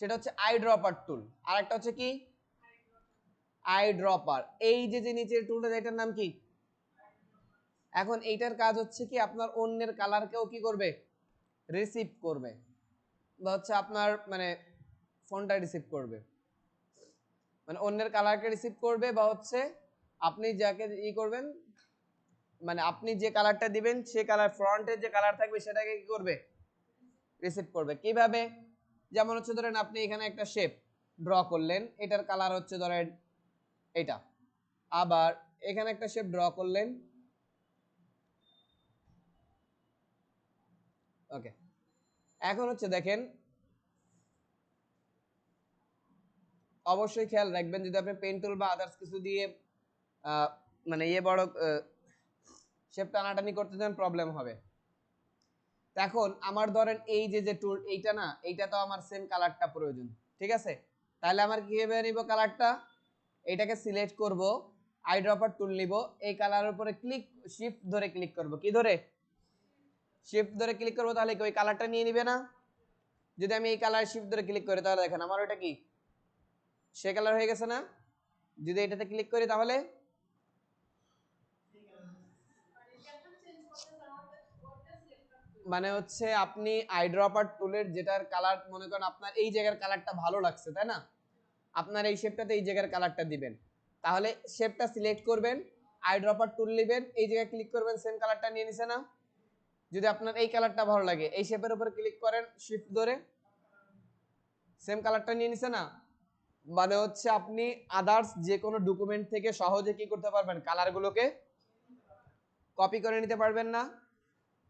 সেটা হচ্ছে I dropper টুল। আর একটা হচ্ছে কি আই ড্রপার। এই যে যে নিচের টুলটা, এটার নাম কি? এখন এইটার কাজ হচ্ছে কি আপনার অন্যের কালারকেও কি করবে, রিসিভ করবে, বা হচ্ছে আপনার মানে ফোনটা রিসিভ করবে, মানে অন্যের কালারকে রিসিভ করবে, বা হচ্ছে আপনি যাকে ই করবেন, মানে আপনি যে কালারটা দিবেন সে কালার ফ্রন্টের যে কালার থাকবে সেটাকে কি করবে, রিসিভ করবে। কিভাবে? যেমন হচ্ছে ধরেন আপনি এখানে একটা শেপ ড্র করলেন, এটার কালার হচ্ছে ধরেন এটা, আবার এখানে একটা শেপ ড্র করলেন, ওকে। এখন হচ্ছে দেখেন, অবশ্যই খেয়াল রাখবেন যদি আপনি পেন টুল বা আদার্স কিছু দিয়ে মানে বড় শেপ টানাটানি করতে চান প্রবলেম হবে। এখন আমার ধরেন এই যে যে টুল এইটা না, এইটা তো আমার সেম কালারটা প্রয়োজন, ঠিক আছে? তাহলে আমার কিভাবে নিব কালারটা? এটাকে সিলেক্ট করব, আই ড্রপার টুল নিব, এই কালারের উপরে ক্লিক, শিফট ধরে ক্লিক করব, কি ধরে? শিফট ধরে ক্লিক করব, তাহলে কি ওই কালারটা নিয়ে নিবে না? যদি আমি এই কালার শিফট ধরে ক্লিক করি তাহলে দেখেন আমার ওটা কি সে কালার হয়ে গেছে না? যদি এটাতে ক্লিক করি তাহলে মানে হচ্ছে আপনি আই ড্রপার টুলের যেটার কালার মনে করেন আপনার এই জায়গার কালারটা ভালো লাগছে, তাই না? আপনার এই শেপটাতে এই জায়গার কালারটা দিবেন, তাহলে শেপটা সিলেক্ট করবেন, আই ড্রপার টুল নেবেন, এই জায়গায় ক্লিক করবেন, সেম কালারটা নিয়ে নিছে না? যদি আপনার এই কালারটা ভালো লাগে এই শেপের উপর ক্লিক করেন, শিফট ধরে সেম কালারটা নিয়ে নিছে না? মানে হচ্ছে আপনি আদার্স যে কোনো ডকুমেন্ট থেকে সহজে কি করতে পারবেন, কালারগুলোকে কপি করে নিতে পারবেন না?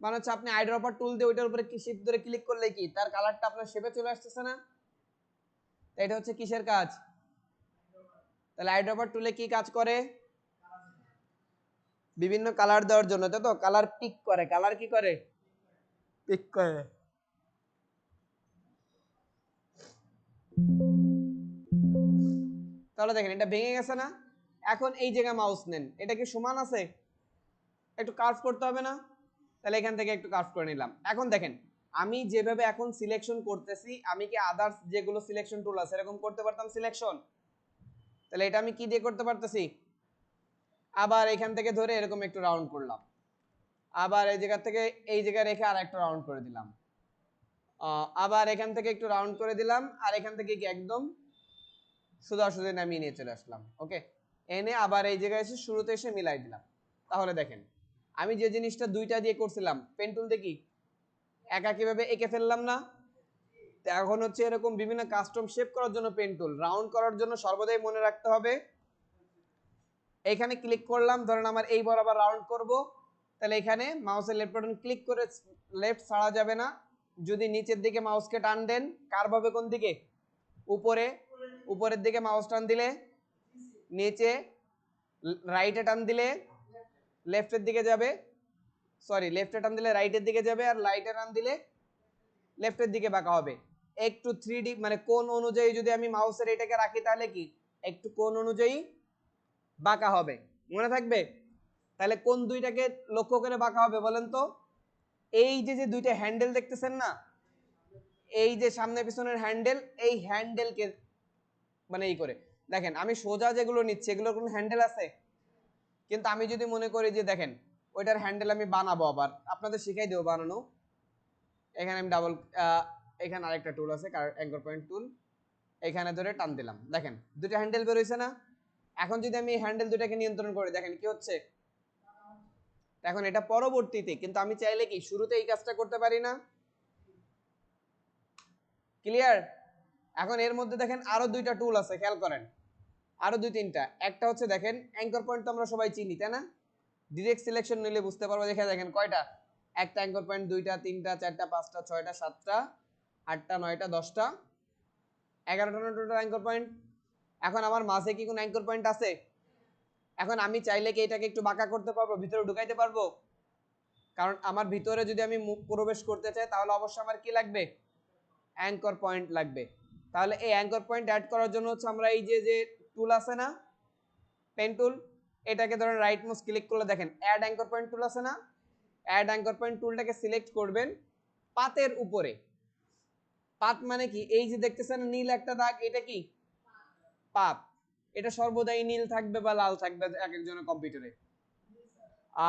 মানে হচ্ছে আপনি আই ড্রপার টুল দিয়ে ওইটার উপরে কি শিফট ধরে ক্লিক করলে কি তার কালারটা আপনার শেপে চলে আসতেছে না? এটা হচ্ছে কিসের কাজ? তাহলে আই ড্রপার টুলে কি কাজ করে? বিভিন্ন কালার দেওয়ার জন্য, তাই তো? কালার পিক করে, কালার কি করে, পিক করে। তাহলে দেখেন এটা ভেঙে গেছে না? এখন এই জায়গায় মাউস নেন, এটা কি সমান আছে? একটু কার্ভ করতে হবে না? তাহলে এখান থেকে একটু কার্ভ করে নিলাম। এখন দেখেন আমি যেভাবে এখন সিলেকশন করতেছি, আমি কি আদার্স যেগুলো সিলেকশন টুল আছে এরকম করতে পারতাম সিলেকশন? তাহলে এটা আমি কি দিয়ে করতে পারতেছি? আবার এখান থেকে ধরে এরকম একটু রাউন্ড করলাম, আবার এই জায়গা থেকে এই জায়গায় রেখে আর একটা রাউন্ড করে দিলাম, আবার এখান থেকে একটু রাউন্ড করে দিলাম, আর এখান থেকে কি একদম সোজাসুজি নামিয়ে নিয়ে চলে আসলাম, ওকে। এনে আবার এই জায়গায় এসে শুরুতে এসে মিলাই দিলাম। তাহলে দেখেন আমি যে জিনিসটা দুইটা দিয়ে করছিলাম পেন টুল দিয়ে কি একা কিভাবে এঁকে ফেললাম না? এখন হচ্ছে এরকম বিভিন্ন কাস্টম শেপ করার জন্য পেন টুল, রাউন্ড করার জন্য সর্বদাই মনে রাখতে হবে এখানে ক্লিক করলাম, ধরেন আমার এই বরাবর রাউন্ড করব, তাহলে এখানে মাউসের লেফট বাটন ক্লিক করে লেফট ছাড়া যাবে না। যদি নিচের দিকে মাউসকে টান দেন, কার্ভ হবে কোন দিকে? উপরে। উপরের দিকে মাউস টান দিলে নিচে, রাইটে টান দিলে লেফটের দিকে যাবে, সরি লেফটে টান দিলে রাইটের দিকে যাবে, আর রাইটে টান দিলে লেফটের দিকে বাঁকা হবে। একটু 3D মানে কোণ অনুযায়ী যদি আমি মাউসের এটাকে রাখি তাহলে কি একটু কোণ অনুযায়ী বাঁকা হবে, মনে থাকবে? তাহলে কোন দুইটাকে লক্ষ্য করে বাঁকা হবে বলেন তো? এই যে যে দুইটা হ্যান্ডেল দেখতেছেন না, এই যে সামনে পিছনের হ্যান্ডেল, এই হ্যান্ডেলকে মানে এই করে দেখেন আমি সোজা যেগুলো নিচ্ছি এগুলোর কোনো হ্যান্ডেল আছে? কিন্তু আমি যদি মনে করি যে দেখেন ওইটার হ্যান্ডেল আমি বানাবো, আবার আপনাদের শিখাই দেবো বানানো। এখানে আমি ডাবল এখানে আরেকটা টুল আছে অ্যাঙ্কর পয়েন্ট টুল, এখানে ধরে টান দিলাম, দেখেন দুটো হ্যান্ডেল বের হয়েছে না? এখন যদি আমি হ্যান্ডেল দুটাকে নিয়ন্ত্রণ করি দেখেন কি হচ্ছে। এখন এটা পরবর্তীতে, কিন্তু আমি চাইলে কি শুরুতে এই কাজটা করতে পারি না? ক্লিয়ার? এখন এর মধ্যে দেখেন আরো দুইটা টুল আছে, খেয়াল করেন আরো দুই তিনটা। একটা হচ্ছে দেখেন অ্যাঙ্কর পয়েন্ট তো আমরা সবাই চিনি, তাই না? ডিরেক্ট সিলেকশন নিলে বুঝতে পারবো, দেখে দেখেন কয়টা, একটা অ্যাঙ্কর পয়েন্ট, দুইটা, তিনটা, চারটা, পাঁচটা, ছয়টা, সাতটা, আটটা, নয়টা, 10টা, 11টা টোটাল অ্যাঙ্কর পয়েন্ট। এখন আমার মাঝে কি কোনো অ্যাঙ্কর পয়েন্ট আছে? এখন আমি চাইলে কি এটাকে একটু বাঁকা করতে পারবো, ভিতরে ঢুকাইতে পারবো? কারণ আমার ভিতরে যদি আমি প্রবেশ করতে চাই তাহলে অবশ্যই আমার কি লাগবে, অ্যাঙ্কর পয়েন্ট লাগবে। তাহলে এই অ্যাঙ্কর পয়েন্ট অ্যাড করার জন্য হচ্ছে আমরা এই যে যে টুল আছে না পেন টুল, এটাকে ধরেন রাইট মাউস ক্লিক করলে দেখেন অ্যাড অ্যাঙ্কর পয়েন্ট টুল আছে না, অ্যাড অ্যাঙ্কর পয়েন্ট টুলটাকে সিলেক্ট করবেন পাতের উপরে, পাত মানে কি? এই যে দেখতেছেন নীল একটা দাগ, এটা কি পাত। এটা সর্বদাই নীল থাকবে বা লাল থাকবে এক একজনের কম্পিউটারে।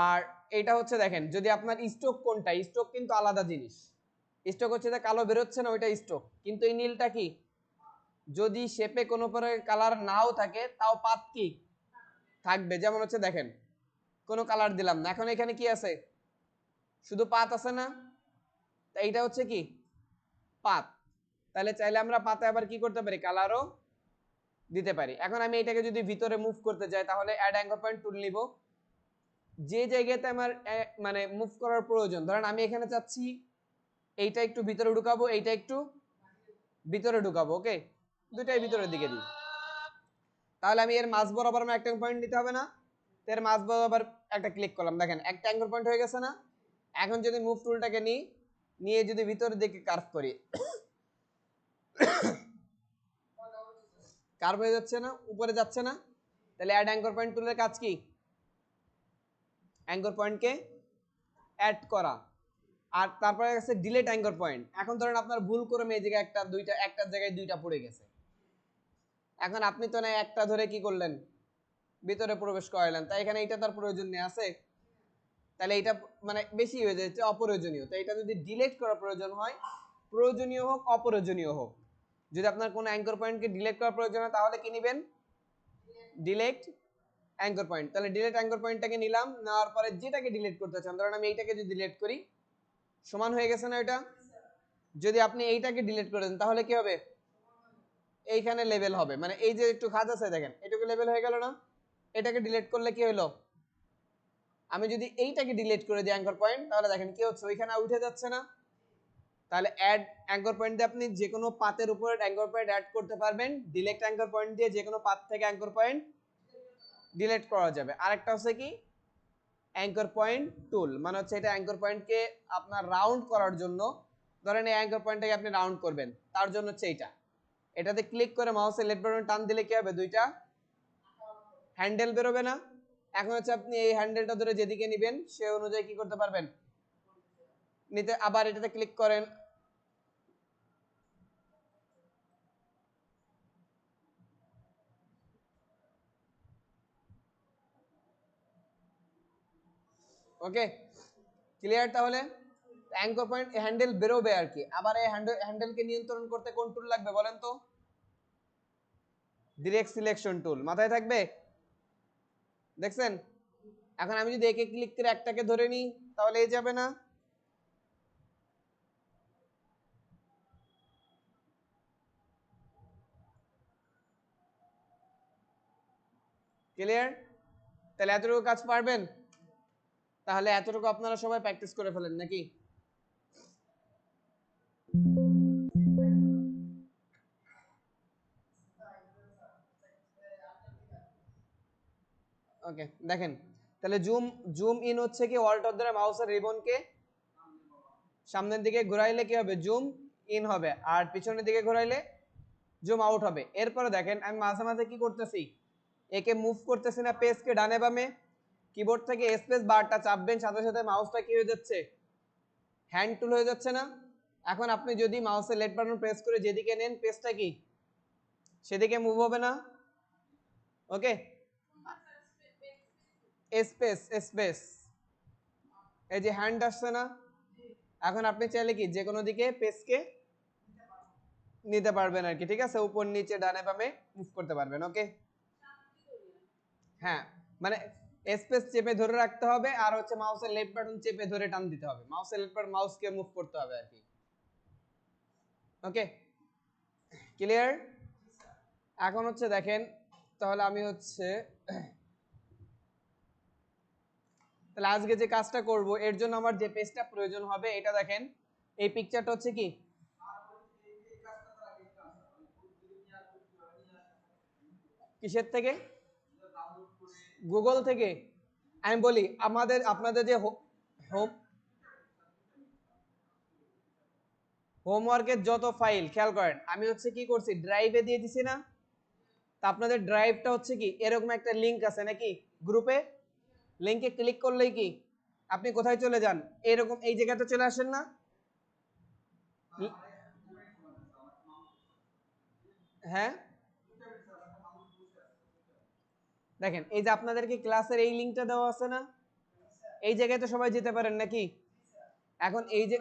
আর এটা হচ্ছে দেখেন, যদি আপনার স্ট্রোক কোনটা, স্ট্রোক কিন্তু আলাদা জিনিস। স্ট্রোক হচ্ছে যে কালো বেরোচ্ছে না, ওইটা স্ট্রোক। কিন্তু এই নীলটা কি, যদি শেপে কোনো প্রকার কালার নাও থাকে তাও পাত কি থাকবে। যেমন হচ্ছে দেখেন, কোনো কালার দিলাম না, এখন এখানে কি আছে, শুধু পাত আছে না, এইটা হচ্ছে কি পাত। তাহলে চাইলে আমরা পাতে আবার কি করতে পারি, কালারও দিতে পারি। এখন আমি এটাকে যদি ভিতরে মুভ করতে যাই, তাহলে অ্যাড অ্যাঙ্গল পয়েন্ট টুল নিব। যে জায়গাতে আমার মানে মুভ করার প্রয়োজন, ধরেন আমি এখানে চাচ্ছি এইটা একটু ভিতরে ঢুকাবো, এইটা একটু ভিতরে ঢুকাবো, ওকে, দুটাই ভিতরের দিকে দিই। তাহলে আমি এর মাঝ বরাবর আমার একটা পয়েন্ট নিতে হবে না, এর মাঝ বরাবর একটা ক্লিক করলাম, দেখেন একটা অ্যাঙ্গল পয়েন্ট হয়ে গেছে না। এখন যদি মুভ টুলটাকে নিই, নিয়ে যদি ভিতরের দিকে কার্ভ করি, কার্ভ হয়ে যাচ্ছে না, উপরে যাচ্ছে না। তাহলে অ্যাড অ্যাঙ্কর পয়েন্ট টুলের কাজ কি, অ্যাঙ্কর পয়েন্টকে অ্যাড করা। আর তারপরে আছে ডিলিট অ্যাঙ্কর পয়েন্ট। এখন ধরেন আপনার ভুল করে এই জায়গায় একটা দুইটা, একটা জায়গায় দুইটা পড়ে গেছে, এখন আপনি তো না একটা ধরে কি করলেন, ভিতরে প্রবেশ করালেন, তাই এখানে এইটা তার প্রয়োজন নেই আছে, তাহলে এটা মানে বেশি হয়ে যাচ্ছে, অপ্রয়োজনীয়। তাই এটা যদি ডিলিট করার প্রয়োজন হয়, প্রয়োজনীয় হোক অপ্রয়োজনীয় হোক, যদি আপনার কোনো অ্যাঙ্কর পয়েন্টকে ডিলিট করার প্রয়োজন হয়, তাহলে কি নেবেন, ডিলিট অ্যাঙ্কর পয়েন্ট। তাহলে ডিলিট অ্যাঙ্কর পয়েন্টটাকে নিলাম, নেওয়ার পরে যেটাকে ডিলিট করতে চান, ধরেন আমি এইটাকে যদি ডিলিট করি, সমান হয়ে গেছে না এটা। যদি আপনি এইটাকে ডিলিট করে দেন, তাহলে কি হবে, এইখানে লেভেল হবে, মানে এই যে একটু খাজ আছে দেখেন, এটুকু লেভেল হয়ে গেল না। এটাকে ডিলিট করলে কি হলো, আমি যদি এইটাকে ডিলিট করে দিই অ্যাঙ্কর পয়েন্ট, তাহলে দেখেন কি হচ্ছে, ওইখানে উঠে যাচ্ছে না। তাহলে অ্যাড অ্যাঙ্কর পয়েন্ট দিয়ে আপনি যে কোনো পাতের উপরে অ্যাঙ্কর পয়েন্ট অ্যাড করতে পারবেন। ডিলেক্ট অ্যাঙ্কর পয়েন্ট দিয়ে যে কোনো পাত থেকে অ্যাঙ্কর পয়েন্ট ডিলিট করা যাবে। আরেকটা হচ্ছে কি, অ্যাঙ্কর পয়েন্ট টুল, মানে হচ্ছে এটা অ্যাঙ্কর পয়েন্টকে আপনার রাউন্ড করার জন্য, ধরেন এই অ্যাঙ্কর পয়েন্টটাকে আপনি রাউন্ড করবেন, তার জন্য হচ্ছে এইটা। এটাতে ক্লিক করে মাউসের লেফট বাটন টান দিলে কি হবে, দুইটা হ্যান্ডেল বেরোবে না। এখন হচ্ছে আপনি এই হ্যান্ডেলটা ধরে যেদিকে নেবেন সে অনুযায়ী কি করতে পারবেন, নিতে। আবার এটাতে ক্লিক করেন, ওকে ক্লিয়ার। তাহলে অ্যাঙ্কর পয়েন্ট হ্যান্ডেল বেরোবে আর কি। আবার এই হ্যান্ডেলকে নিয়ন্ত্রণ করতে কোন টুল লাগবে বলেন তো, ডিরেক্ট সিলেকশন টুল, মাথায় থাকবে, দেখছেন। এখন আমি যদি একে ক্লিক করে একটাকে ধরে নিই, তাহলে এই যাবে না। ক্লিয়ার। তাহলে এতটুকু কাজ পারবেন, তাহলে এতটুকু আপনারা সবাই প্র্যাকটিস করে ফেলেন নাকি। ওকে দেখেন, তাহলে জুম জুম ইন হচ্ছে কি, অল্টার ধরে মাউসের রিবনকে সামনের দিকে ঘোরাইলে কি হবে, জুম ইন হবে, আর পিছনের দিকে ঘোরাইলে জুম আউট হবে। এরপরে দেখেন আমি মাঝে মাঝে কি করতেছি, একে মুভ করতেছি না পেজকে ডানে বামে, কিবোর্ড থেকে স্পেস বারটা চাপবেন, সাথে সাথে মাউসটা কি হয়ে যাচ্ছে, হ্যান্ড টুল হয়ে যাচ্ছে না। এখন আপনি যদি মাউসের লেফট বাটন প্রেস করে যেদিকে নেন, পেজটা কি সেদিকে মুভ হবে না, ওকে। স্পেস স্পেস, এই যে হ্যান্ড আসছে না। এখন আপনি চাইলে কি যে কোনো দিকে পেজকে নিতে পারবেন আর কি, ঠিক আছে, উপর নিচে ডানে বামে মুভ করতে পারবেন, ওকে। হ্যাঁ, মানে স্পেস চেপে ধরে রাখতে হবে, আর হচ্ছে মাউসের লেফট বাটন চেপে ধরে টান দিতে হবে, মাউসের লেফট বাটন মাউসকে মুভ করতে হবে আর কি, ওকে ক্লিয়ার। এখন হচ্ছে দেখেন, তাহলে আমি হচ্ছে তাহলে আজকে যে কাজটা করব, এর জন্য আমার যে পেজটা প্রয়োজন হবে, এটা দেখেন, এই পিকচারটা হচ্ছে কি, কিসের থেকে, গুগল থেকে। আমি বলি আপনাদের যে হোম হোমওয়ার্কের যত ফাইল খেয়াল করেন, আমি হচ্ছে কি করছি, ড্রাইভে দিয়ে দিছি না। তা আপনাদের ড্রাইভটা হচ্ছে কি, এরকম একটা লিংক আছে নাকি গ্রুপে, লিংকে ক্লিক করলেই কি আপনি কোথায় চলে যান, এরকম এই জায়গাতে চলে আসেন না। হ্যাঁ দেখেন এই যে আপনাদেরকে ক্লাসের এই লিংকটা দেওয়া আছে না, এই জায়গায় তো সবাই যেতে পারেন নাকি? এখন এই যে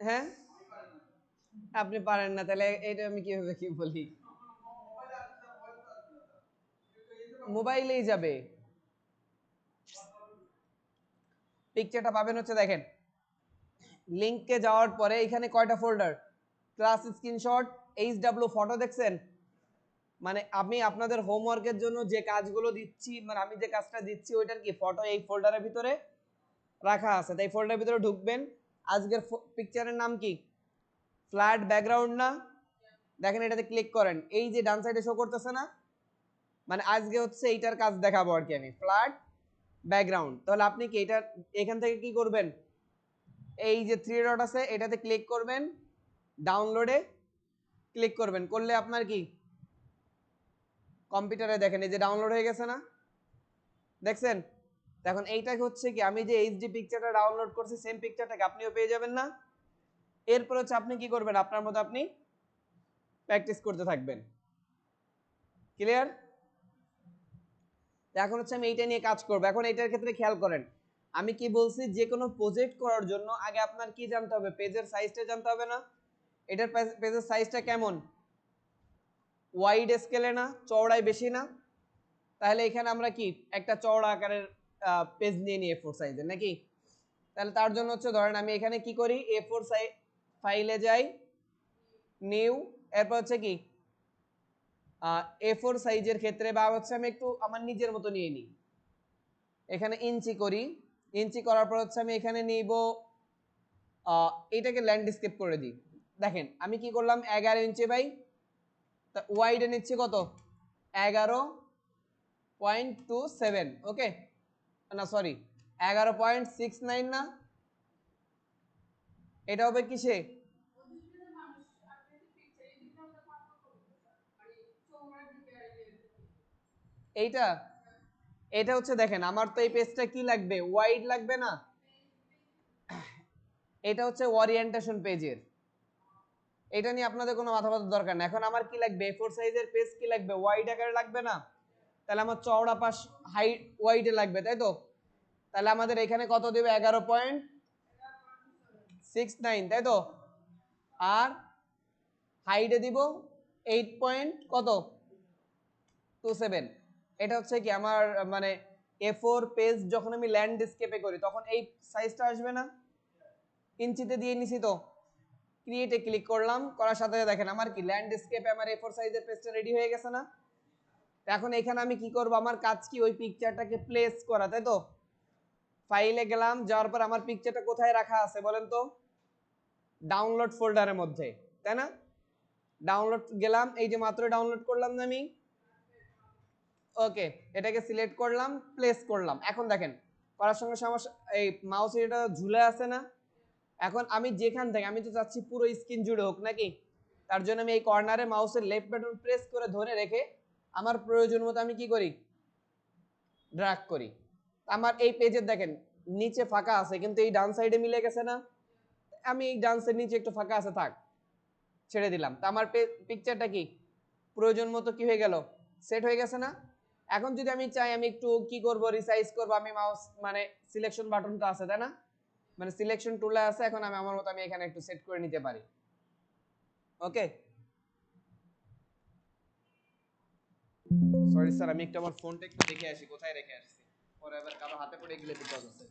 হ্যাঁ আপনি পারেন না, তাহলে এটা আমি কিভাবে কি বলি? মোবাইলেই যাবে। পিকচারটা পাবেন হচ্ছে দেখেন, লিংকে যাওয়ার পরে এখানে কয়টা folder, class screenshot, HW photo, দেখছেন? মানে আমি আপনাদের হোমওয়ার্কের জন্য যে কাজগুলো দিচ্ছি, মানে আমি যে কাজটা দিচ্ছি ওইটার কি ফটো এই ফোল্ডারের ভিতরে রাখা আছে। তাই ফোল্ডারের ভিতরে ঢুকবেন। আজকের পিকচারের নাম কি? ফ্ল্যাট ব্যাকগ্রাউন্ড না? দেখেন এটাতে ক্লিক করেন, এই যে ডান সাইডে শো করতেছে না, মানে আজকে হচ্ছে এইটার কাজ দেখাবো আর কি আমি, ফ্ল্যাট ব্যাকগ্রাউন্ড। তাহলে আপনি কি এটা এখান থেকে কি করবেন, এই যে থ্রি ডট আছে এটাতে ক্লিক করবেন, ডাউনলোডে ক্লিক করবেন, করলে আপনার কি কম্পিউটারে দেখেন এই যে ডাউনলোড হয়ে গেছে না, দেখছেন? এখন এইটা হচ্ছে কি আমি যে এইচডি পিকচারটা ডাউনলোড করছি সেম পিকচারটাকে আপনিও পেয়ে যাবেন না? এরপর হচ্ছে আপনি কি করবেন, আপনার মতো আপনি প্র্যাকটিস করতে থাকবেন। ক্লিয়ার? এখন হচ্ছে আমি এইটা নিয়ে কাজ করব। এখন এইটার ক্ষেত্রে খেয়াল করেন, আমি কি বলছি, যে কোনো প্রজেক্ট করার জন্য আগে আপনার কি জানতে হবে, পেজের সাইজটা জানতে হবে না? এটার পেজের সাইজটা কেমন, ওয়াইড স্কেলে না, চওড়ায় বেশি না? তাহলে এখানে আমরা কি একটা চওড়া আকারের পেজ নিয়ে নিই A4 সাইজের নাকি? তাহলে তার জন্য হচ্ছে ধরেন আমি এখানে কি করি, A4 ফাইলে যাই, নিউ, এরপর হচ্ছে কি A4 সাইজের ক্ষেত্রে বা হচ্ছে আমি একটু আমার নিজের মতো নিয়ে নিই, এখানে ইঞ্চি করি, ইঞ্চি করার পর হচ্ছে আমি এখানে নিব এটাকে ল্যান্ডস্কেপ করে দিই। দেখেন আমি কি করলাম, 11 ইঞ্চি বাই ওয়াইডে নিচ্ছি কত, 11.27, ওকে না সরি 11.69 না, এটা হবে কিসে, এইটা, এটা হচ্ছে দেখেন আমার তো এই পেজটা কি লাগবে, ওয়াইড লাগবে না? এটা হচ্ছে ওরিয়েন্টেশন পেজের, এটা নিয়ে আপনাদের কোনো মাথা ব্যথার দরকার না। এখন আমার কি লাগবে, A4 সাইজের পেজ কি লাগবে, ওয়াইড আকারে লাগবে না? তাহলে আমার চওড়া পাশ হাইট ওয়াইডে লাগবে, তাই তো? তাহলে আমাদের এখানে কত দেবে, 11.69, তাই তো? আর হাইটে দিব 8.27। এটা হচ্ছে কি আমার মানে A4 পেজ যখন আমি ল্যান্ডস্কেপে করি তখন এই সাইজটা আসবে না? ইঞ্চিতে দিয়ে নিছি তো, ক্রিয়েটে ক্লিক করলাম, করার সাথে সাথে দেখেন আমার কি ল্যান্ডস্কেপে আমার A4 সাইজের পেজটা রেডি হয়ে গেছে না? এখন এখানে আমি কি করব, আমার কাজ কি ওই পিকচারটাকে প্লেস করা, তাই তো? ফাইলে গেলাম, যাওয়ার পর আমার পিকচারটা কোথায় রাখা আছে বলেন তো, ডাউনলোড ফোল্ডারের মধ্যে, তাই না? ডাউনলোড গেলাম, এই যে মাত্র ডাউনলোড করলাম না আমি, ওকে, এটাকে সিলেক্ট করলাম, প্লেস করলাম। এখন দেখেন করার সঙ্গে সঙ্গে এই মাউস এটা ঝুলে আছে না? এখন আমি যেখান থেকে, আমি তো চাচ্ছি পুরো স্ক্রিন জুড়ে হোক নাকি, তার জন্য আমি এই কর্নারে মাউসের লেফট বাটন প্রেস করে ধরে রেখে আমার প্রয়োজন মতো আমি কি করি, ড্র্যাগ করি। আমার এই পেজের দেখেন নিচে ফাঁকা আছে কিন্তু এই ডান সাইডে মিলে গেছে না, আমি এই ডান সাইড নিচে একটু ফাঁকা আছে থাক, ছেড়ে দিলাম। তা আমার পিকচারটা কি প্রয়োজন মতো কি হয়ে গেল, সেট হয়ে গেছে না? এখন যদি আমি চাই আমি একটু কি করব, রিসাইজ করব, আমি মাউস মানে সিলেকশন বাটনটা আছে তাই না, মানে সিলেকশন টুলে আছে, এখন আমি আমার মতো আমি এখানে একটু সেট করে নিতে পারি। ওকে সরি স্যার, আমি একটু আমার ফোনটা একটু দেখে আসি কোথায় রেখে আসছি, পরে আবার কারো হাতে পড়ে গেলে বিপদ আছে।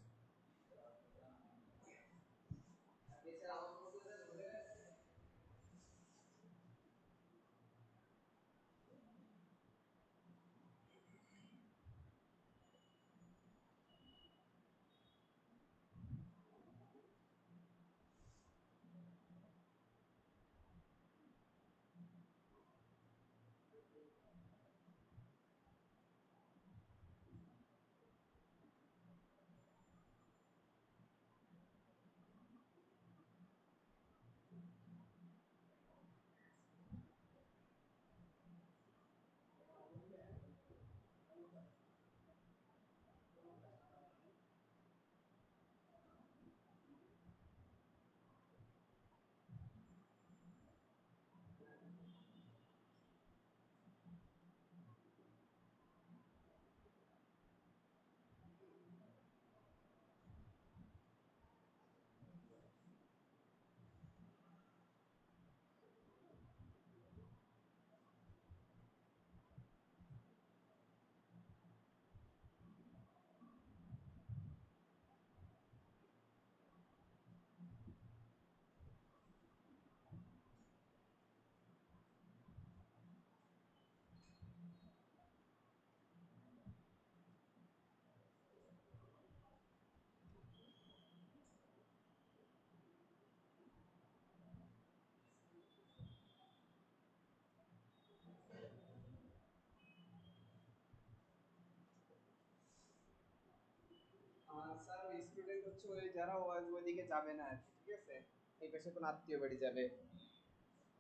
হচ্ছে ওই যারা ওইদিকে যাবে না, ঠিক আছে, এই পাশে কোন আত্মীয় বাড়ি যাবে,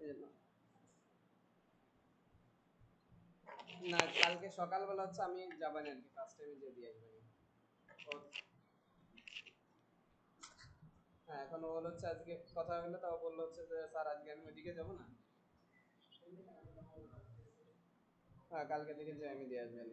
এজন্য। না, কালকে সকালবেলা হচ্ছে আমি যাবানি আর কি, ফার্স্ট টাইমে যে দিয়ে আসবেন। হ্যাঁ, এখন ও হচ্ছে আজকে কথা হলো, তাও বললো হচ্ছে যে স্যার আজকে আমি ওইদিকে যাবো না। হ্যাঁ, কালকে থেকে যে আমি দিয়ে আসবেন।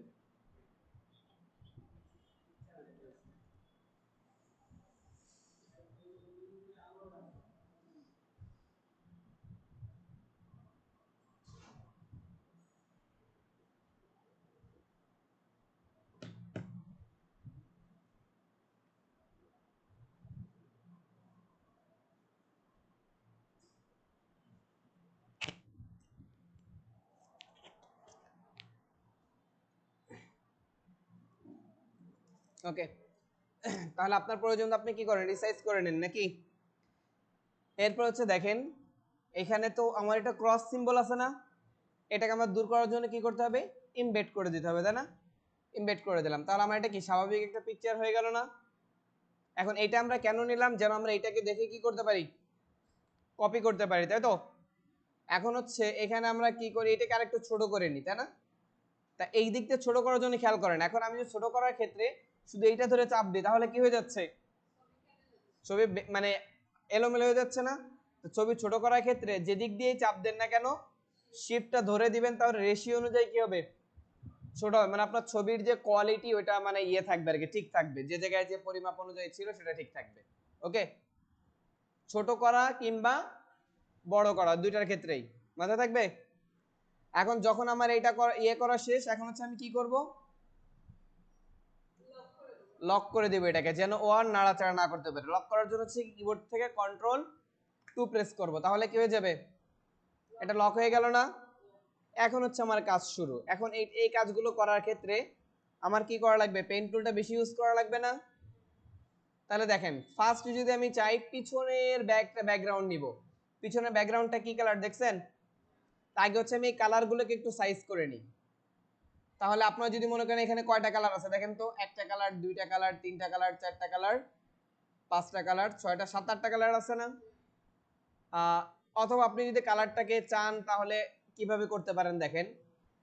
ওকে, তাহলে আপনার প্রয়োজন আপনি কি করেন, রিসাইজ করে নেন নাকি? এরপর হচ্ছে দেখেন, এখানে তো আমার এটা ক্রস সিম্বল আছে না, এটাকে আমার দূর করার জন্য কি করতে হবে, ইমবেড করে দিতে হবে, তাই না? ইমবেড করে দিলাম, তাহলে আমার এটা কি স্বাভাবিক একটা পিকচার হয়ে গেল না? এখন এইটা আমরা কেন নিলাম, যেন আমরা এটাকে দেখে কি করতে পারি, কপি করতে পারি, তাই তো? এখন হচ্ছে এখানে আমরা কি করি, এটাকে আরেকটু ছোট করে নিই, তাই না? তা এই দিকটা ছোট করার জন্য খেয়াল করেন, এখন আমি যদি ছোট করার ক্ষেত্রে শুধু এইটা ধরে চাপ দিই, তাহলে কি হয়ে যাচ্ছে, ছবি মানে এলোমেলো হয়ে যাচ্ছে না? তো ছবি ছোট করার ক্ষেত্রে যে দিক দিয়েই চাপ দেন না কেন, শিফটটা ধরে দিবেন, তাহলে রেশিও অনুযায়ী কি হবে, ছোট হবে, মানে আপনার ছবির যে কোয়ালিটি ওইটা মানে ইয়ে থাকবে আর কি, ঠিক থাকবে, যে জায়গায় যে পরিমাপ অনুযায়ী ছিল সেটা ঠিক থাকবে। ওকে, ছোট করা কিংবা বড় করা দুইটার ক্ষেত্রেই মাথায় থাকবে। এখন যখন আমার এইটা ইয়ে করা শেষ, এখন হচ্ছে আমি কি করব, লক করে দিব এটাকে, যেন ও আর নাড়াচাড়া না করতে পারে। লক করার জন্য হচ্ছে কিবোর্ড থেকে Ctrl+2 প্রেস করব, তাহলে কি হয়ে যাবে, এটা লক হয়ে গেল না? এখন হচ্ছে আমার কাজ শুরু। এখন এই কাজগুলো করার ক্ষেত্রে আমার কি করা লাগবে, পেন টুলটা বেশি ইউজ করা লাগবে না? তাহলে দেখেন, ফার্স্ট যদি আমি চাই পিছনের ব্যাকগ্রাউন্ড নিব, পিছনের ব্যাকগ্রাউন্ডটা কি কালার দেখছেন? আগে হচ্ছে আমি এই কালারগুলোকে একটু সাইজ করে নিই। তাহলে আপনারা যদি মনে করেন এখানে কয়টা কালার আছে দেখেন তো, একটা কালার, দুইটা কালার, তিনটা কালার, চারটা কালার, পাঁচটা কালার, ছয়টা, সাত আটটা কালার আছে না? অথবা আপনি যদি কালারটাকে চান তাহলে কিভাবে করতে পারেন দেখেন,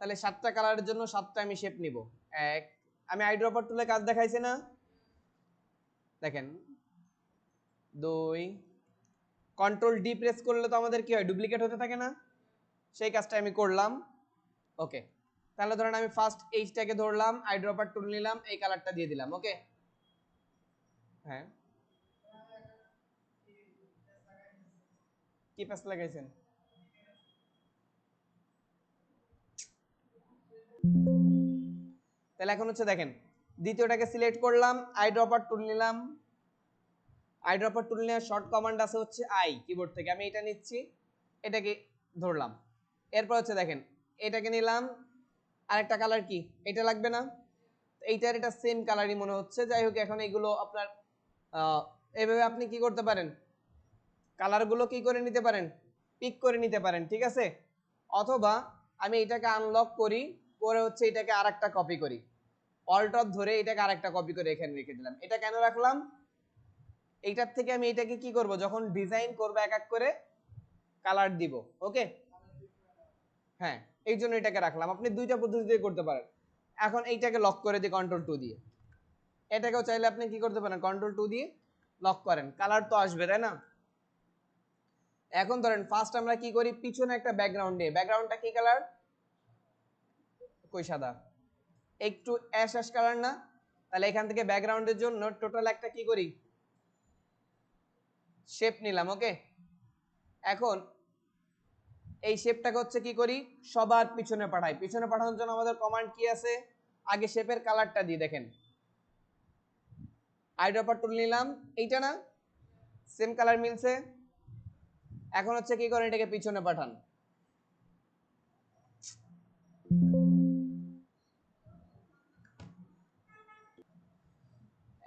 তাহলে সাতটা কালারের জন্য সাতটা আমি শেপ নিব। এক, আমি আইড্রপার টুলে কাজ দেখাইছি না, দেখেন। দুই, Ctrl+D প্রেস করলে তো আমাদের কি হয়, ডুপ্লিকেট হতে থাকে না, সেই কাজটা আমি করলাম। ওকে, তাহলে ধরেন আমি ফার্স্ট এইচটাকে ধরলাম, আইড্রপার টুল নিলাম, এই কালারটা দিয়ে দিলাম। ওকে, হ্যাঁ, কি প্যাচ লাগাইছেন? তাহলে এখন হচ্ছে দেখেন, দ্বিতীয়টাকে সিলেক্ট করলাম, আইড্রপার টুল নিলাম, আইড্রপার টুল নেওয়ার শর্ট কমান্ড আছে হচ্ছে আই, কিবোর্ড থেকে আমি এটা নিচ্ছি, এটাকে ধরলাম। এরপর হচ্ছে দেখেন, এটাকে নিলাম, আরেকটা কালার কি, এটা লাগবে না? এইটার এটা সেম কালারই মনে হচ্ছে, যাই হোক, এখন এগুলো আপনার এইভাবে আপনি কি করতে পারেন, কালারগুলো কি করে নিতে পারেন, পিক করে নিতে পারেন, ঠিক আছে? অথবা আমি এটাকে আনলক করি, করে হচ্ছে এটাকে আরেকটা কপি করি, অল্টার ধরে এটাকে আরেকটা কপি করে এখানে রেখে দিলাম। এটা কেন রাখলাম, এইটার থেকে আমি এটাকে কি করব, যখন ডিজাইন করব এক এক করে কালার দিব। ওকে, হ্যাঁ, এই জন্য এটাকে রাখলাম। আপনি দুইটা পদ্ধতি দিয়ে করতে পারেন। এখন এইটাকে লক করে দিই Ctrl+2 দিয়ে, এটাকেও চাইলে আপনি কি করতে পারেন, Ctrl+2 দিয়ে লক করেন, কালার তো আসবে, তাই না? এখন ধরেন ফার্স্ট আমরা কি করি, পিছনে একটা ব্যাকগ্রাউন্ড নিয়ে, ব্যাকগ্রাউন্ডটা কি কালার, কই সাদা, একটু অ্যাশ অ্যাশ কালার না? তাহলে এখান থেকে ব্যাকগ্রাউন্ডের জন্য টোটাল একটা কি করি, শেপ নিলাম। ওকে, এখন এই শেপটাকে হচ্ছে কি করি, সবার পিছনে পাঠাই। পিছনে পাঠানোর জন্য আমাদের কমান্ড কি আছে, আগে শেপের কালারটা দিয়ে দেখেন, আইড্রপার টুল নিলাম, এইটা না, সেম কালার মিলছে। এখন হচ্ছে কি করেন, এটাকে পিছনে পাঠান,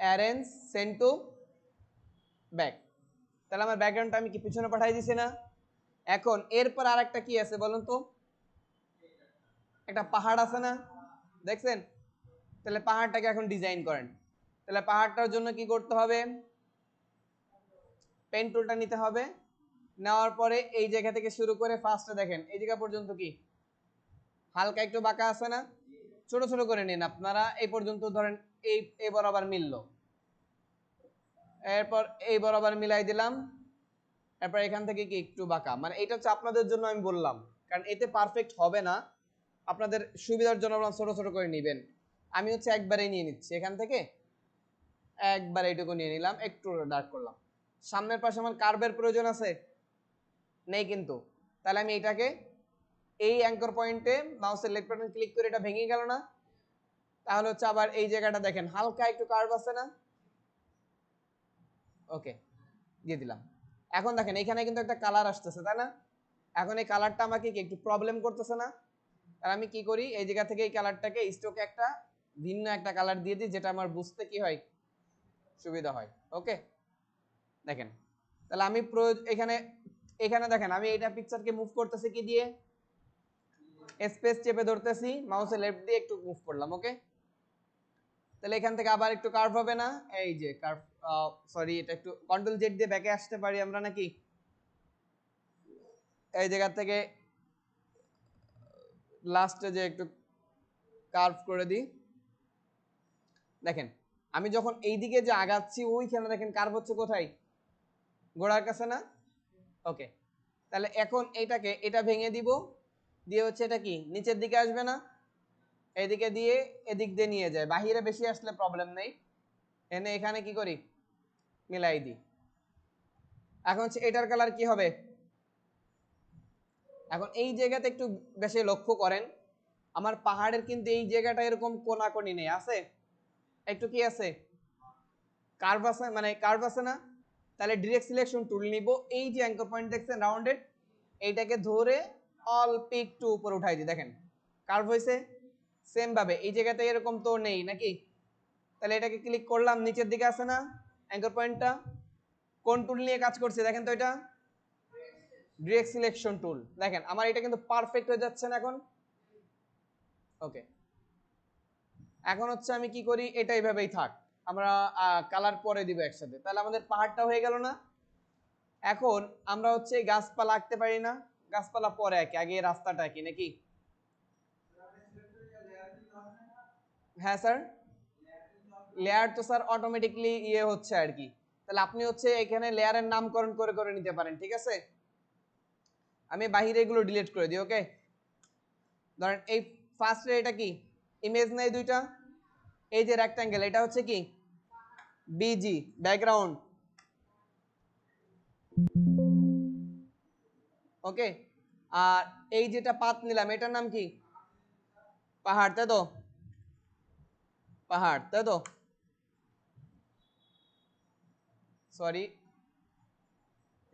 অ্যারেঞ্জ সেন্ড টু ব্যাক, তাহলে আমার ব্যাকগ্রাউন্ডটা আমি কি পিছনে পাঠাই দিছি না? এখন এরপর আরেকটা কি আছে বলুন তো, একটা পাহাড় আছে না, দেখছেন? তাহলে পাহাড়টাকে এখন ডিজাইন করেন। তাহলে পাহাড়টার জন্য কি করতে হবে, পেন টুলটা নিতে হবে। নেওয়ার পরে এই জায়গা থেকে শুরু করে ফার্স্টে দেখেন এই জায়গা পর্যন্ত কি হালকা একটু বাঁকা আছে না, ছোট ছোট করে নিন আপনারা। এই পর্যন্ত ধরেন এই বরাবর মিললো, এরপর এই বরাবর মিলাই দিলাম, এরপর এখান থেকে কি একটু বাঁকা, মানে এটা হচ্ছে আপনাদের জন্য আমি বললাম, কারণ এতে পারফেক্ট হবে না, আপনাদের সুবিধার জন্য বললাম ছোট ছোট করে নেবেন। আমি হচ্ছে একবারেই নিয়ে নিচ্ছি, এখান থেকে একবার এইটুকু নিয়ে নিলাম, একটু ডার্ক করলাম। সামনের পাশে আমার কার্ভের প্রয়োজন আছে নেই কিন্তু, তাহলে আমি এটাকে এই অ্যাঙ্কর পয়েন্টে মাউসের লেফট বাটন ক্লিক করে এটা ভেঙে গেল না, তাহলে হচ্ছে আবার এই জায়গাটা দেখেন হালকা একটু কার্ভ আছে না, ওকে দিয়ে দিলাম। এখন দেখেন এখানে কিন্তু একটা কালার আসতেছে তাই না, এখন এই কালারটা আমাকে কি একটু প্রবলেম করতেছে না, আর আমি কি করি এই জায়গা থেকে এই কালারটাকে স্ট্রোকে একটা ভিন্ন একটা কালার দিয়ে দিই, যেটা আমার বুঝতে কি হয় সুবিধা হয়। ওকে দেখেন, তাহলে আমি এখানে এখানে দেখেন আমি এটা পিকচারকে মুভ করতেছি কি দিয়ে, স্পেস চেপে ধরতেছি, মাউসের লেফট দিয়ে একটু মুভ করলাম। ওকে তাহলে এখান থেকে আবার একটু কার্ভ হবে না, এই যে কার্ভ, সরি এটা একটু কন্ট্রোল জেড দিয়ে ব্যাকে আসতে পারি আমরা নাকি, এই জায়গা থেকে লাস্টে যে একটু কার্ভ করে দিই। দেখেন আমি যখন এই দিকে যে আগাচ্ছি ওইখানে দেখেন কার্ভ হচ্ছে কোথায়, গোড়ার কাছে না। ওকে তাহলে এখন এইটাকে এটা ভেঙে দিব, দিয়ে হচ্ছে এটা কি নিচের দিকে আসবে না, এইদিকে দিয়ে এদিক দিয়ে নিয়ে যায়, বাহিরে বেশি আসলে প্রবলেম নেই, এনে এখানে কি করি মিলাই দিই। এখন হচ্ছে এটার কালার কি হবে, এখন এই জায়গাতে একটু বেশি লক্ষ্য করেন, আমার পাহাড়ের কিন্তু এই জায়গাটা এরকম কোনাকুনি নেই, আছে একটু কি আছে কার্ভ আছে, মানে কার্ভ আছে না, তাহলে ডিরেক্ট সিলেকশন টুল নিব, এই যে অ্যাঙ্কর পয়েন্ট দেখছেন রাউন্ডেড, এইটাকে ধরে অল্প একটু উপরে উঠাই দিই, দেখেন কার্ভ হয়েছে। সেম ভাবে এই জায়গাতে এরকম তো নেই নাকি, তাহলে এটাকে ক্লিক করলাম, নিচের দিকে আছে না অ্যাঙ্কর পয়েন্টটা, কোন টুল নিয়ে কাজ করছে দেখেন তো, এটা ডিরেক্ট সিলেকশন টুল। দেখেন আমার এটা কিন্তু পারফেক্ট হয়ে যাচ্ছে না এখন। ওকে এখন হচ্ছে আমি কি করি, এটা এইভাবেই থাক, আমরা কালার পরে দিব একসাথে, তাহলে আমাদের পাহাড়টা হয়ে গেল না। এখন আমরা হচ্ছে গাছপালা আঁকতে পারি না, গাছপালা পরে আঁকি, আগে রাস্তাটা আঁকি নাকি। হ্যাঁ স্যার, লেয়ার তো স্যার অটোমেটিকলি ইয়ে হচ্ছে আর কি, তাহলে আপনি হচ্ছে এখানে লেয়ারের নামকরণ করে করে নিতে পারেন, ঠিক আছে। আমি বাহিরে এগুলো ডিলিট করে দিই। ওকে ধরেন এই ফার্স্টে এটা কি ইমেজ নাই দুইটা, এই যে রেক্ট্যাঙ্গেল এটা হচ্ছে কি বিজি ব্যাকগ্রাউন্ড। ওকে আর এই যেটা পাত নিলাম এটার নাম কি পাহাড়, তাই তো, পাহাড় তাই তো, সরি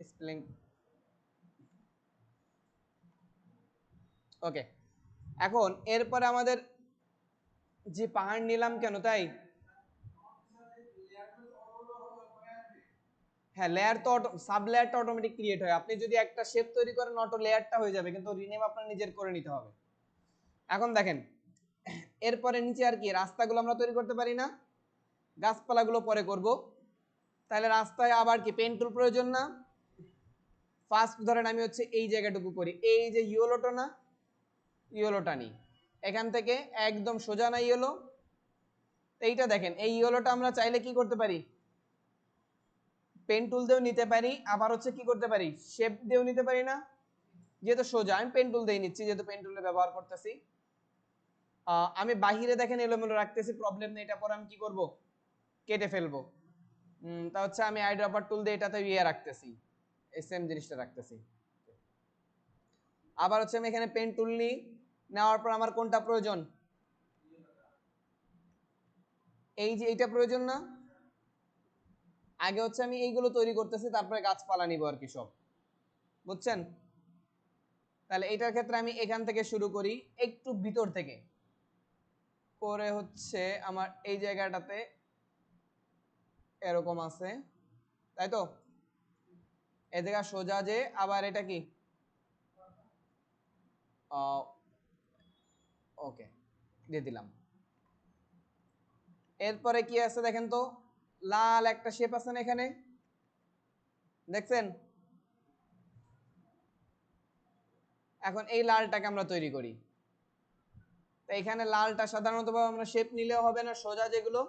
স্পেলিং। ওকে এখন এরপরে আমাদের যে পাহাড় নিলাম কেন তাই, হ্যাঁ লেয়ার তো সাব লেয়ারটা অটোমেটিক ক্রিয়েট হয়, আপনি যদি একটা শেপ তৈরি করেন অটো লেয়ারটা হয়ে যাবে, কিন্তু রিনেম আপনার নিজের করে নিতে হবে। এখন দেখেন এরপরে নিচে আর কি রাস্তাগুলো আমরা তৈরি করতে পারি না, গাছপালাগুলো পরে করব, তাহলে রাস্তায় আবার কি পেন টুল প্রয়োজন না। ফার্স্ট ধরেন আমি হচ্ছে এই জায়গাটুকু করি, এই যে ইয়েলোটা না, ইয়েলোটা নিই এখান থেকে একদম সোজা না ইয়েলো, এইটা দেখেন এই ইয়েলোটা আমরা চাইলে কি করতে পারি পেন টুল দিয়েও নিতে পারি, আবার হচ্ছে কি করতে পারি শেপ দিয়েও নিতে পারি না, যেহেতু সোজা আমি পেন টুল দিয়ে নিচ্ছি, যেহেতু পেন টুলে ব্যবহার করতেছি। আমি বাহিরে দেখেন এলোমেলো রাখতেছি, প্রবলেম নেই, এটা পরে আমি কি করব কেটে ফেলবো। তা হচ্ছে আমি আইড্রপার টুল দিয়ে এটাতে ইয়ে রাখতেছি, এই সেম জিনিসটা রাখতেছি। আবার হচ্ছে আমি এখানে পেন টুল নিই, নেওয়ার পর আমার কোনটা প্রয়োজন, এই যে এইটা প্রয়োজন না, আগে হচ্ছে আমি এইগুলো তৈরি করতেছি তারপরে গাছপালা নিব আর কি সব, বুঝছেন। তাহলে এটার ক্ষেত্রে আমি এখান থেকে শুরু করি একটু ভিতর থেকে করে হচ্ছে আমার এই জায়গাটাতে এরকম আছে তাই তো, এ জায়গা সোজা যে আবার এটা কি ওকে দিয়ে দিলাম। এরপরে কি আছে দেখেন তো, লাল একটা শেপ আছে না এখানে, দেখছেন? এখন এই লালটাকে আমরা তৈরি করি। তো এখানে লালটা সাধারণত আমরা শেপ নিলেও হবে না, সোজা যেগুলো।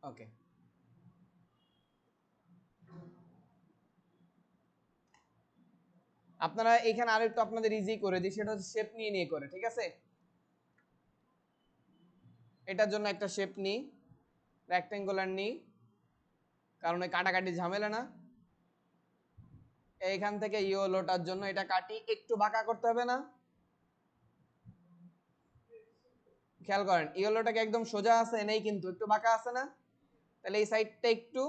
ওকে, আপনারা এখানে আরেকটু আপনাদের ইজি করে দিই, সেটা হচ্ছে শেপ নিয়ে নিয়ে করে, ঠিক আছে? এটার জন্য একটা শেপ নিই, রেক্টেঙ্গুলার নিই, কারণ এই কাটাকাটি ঝামেলা না। এইখান থেকে ইয়েলোটার জন্য এটা কাটি, একটু বাঁকা করতে হবে না? খেয়াল করেন ইয়েলোটাকে একদম সোজা আছে নেই, কিন্তু একটু বাঁকা আছে না? তাহলে এই সাইডটা একটু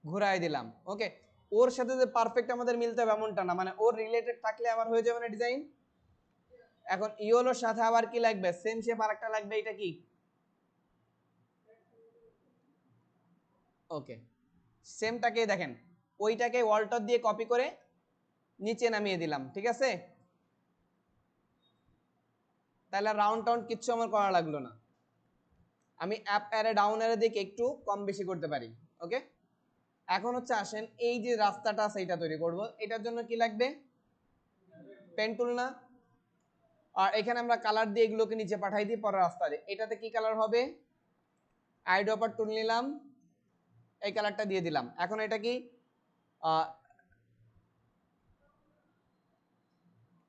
ঘুরাই দিলাম। ওকে, ওর সাথে যে পারফেক্ট আমাদের মিলতে হবে এমনটা না, মানে ওর রিলেটেড থাকলে আমার হয়ে যাবে না ডিজাইন। এখন ইয়েলোর সাথে আবার কি লাগবে? সেম শেপ আরেকটা লাগবে, এটা কি? ওকে, সেমটাকে দেখেন, ওইটাকে ওয়ালটপ দিয়ে কপি করে নিচে নামিয়ে দিলাম, ঠিক আছে? তাহলে রাউন্ড টাউন্ড কিচ্ছু আমার করা লাগলো না, আমি আপ অ্যারে ডাউন অ্যারে দিয়ে একটু কম বেশি করতে পারি। ওকে, এখন হচ্ছে আসেন এই যে রাস্তাটা আছে এটা তৈরি করব, এটার জন্য কি লাগবে? পেন টুল না? আর এখানে আমরা কালার দিয়ে এগুলোকে নিচে পাঠাই দিই পরের রাস্তা দিয়ে। এটাতে কি কালার হবে? আইড্রপার টুল নিলাম, এই কালারটা দিয়ে দিলাম। এখন এটা কি